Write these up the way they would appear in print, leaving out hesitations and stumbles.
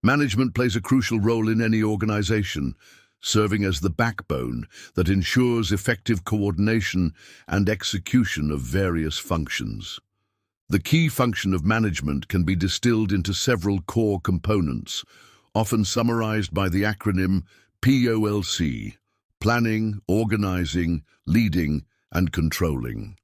Management plays a crucial role in any organization, serving as the backbone that ensures effective coordination and execution of various functions. The key function of management can be distilled into several core components, often summarized by the acronym POLC: planning, organizing, leading, and controlling.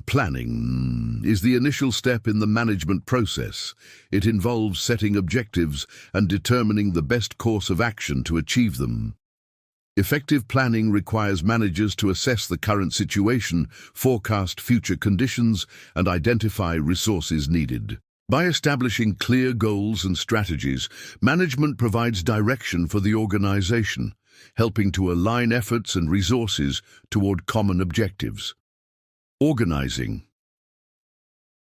Planning is the initial step in the management process. It involves setting objectives and determining the best course of action to achieve them. Effective planning requires managers to assess the current situation, forecast future conditions, and identify resources needed. By establishing clear goals and strategies, management provides direction for the organization, helping to align efforts and resources toward common objectives. Organizing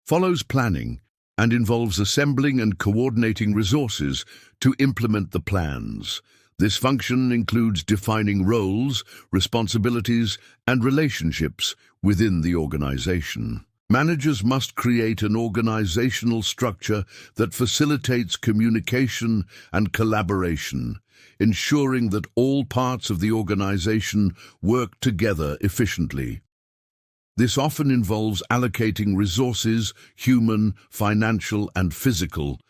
follows planning and involves assembling and coordinating resources to implement the plans. This function includes defining roles, responsibilities, and relationships within the organization. Managers must create an organizational structure that facilitates communication and collaboration, ensuring that all parts of the organization work together efficiently. This often involves allocating resources, human, financial, and physical,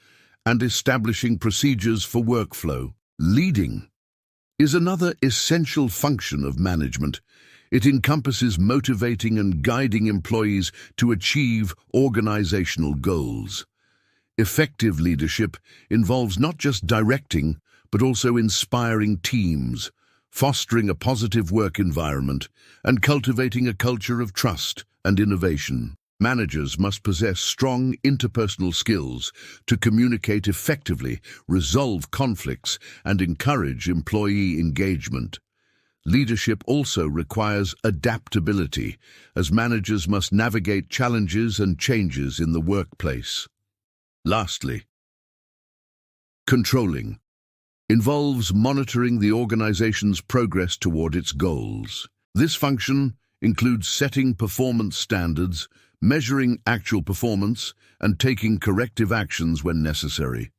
and establishing procedures for workflow. Leading is another essential function of management. It encompasses motivating and guiding employees to achieve organizational goals. Effective leadership involves not just directing, but also inspiring teams, fostering a positive work environment, and cultivating a culture of trust and innovation. Managers must possess strong interpersonal skills to communicate effectively, resolve conflicts, and encourage employee engagement. Leadership also requires adaptability, as managers must navigate challenges and changes in the workplace. Lastly, controlling involves monitoring the organization's progress toward its goals. This function includes setting performance standards, measuring actual performance, and taking corrective actions when necessary.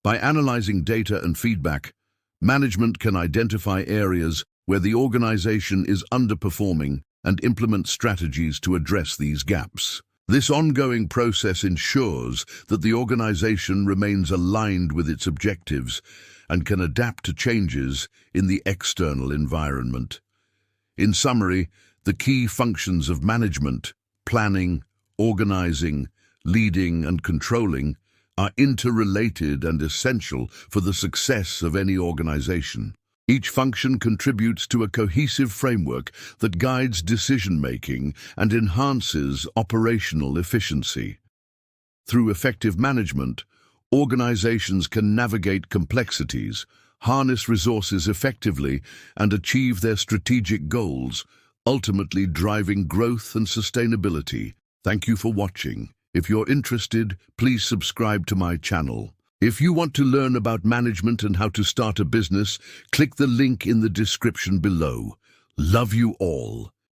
By analyzing data and feedback, management can identify areas where the organization is underperforming and implement strategies to address these gaps. This ongoing process ensures that the organization remains aligned with its objectives and can adapt to changes in the external environment. In summary, the key functions of management, planning, organizing, leading, and controlling, are interrelated and essential for the success of any organization. Each function contributes to a cohesive framework that guides decision-making and enhances operational efficiency. Through effective management, organizations can navigate complexities, harness resources effectively, and achieve their strategic goals, ultimately driving growth and sustainability. Thank you for watching. If you're interested, please subscribe to my channel. If you want to learn about management and how to start a business, click the link in the description below. Love you all.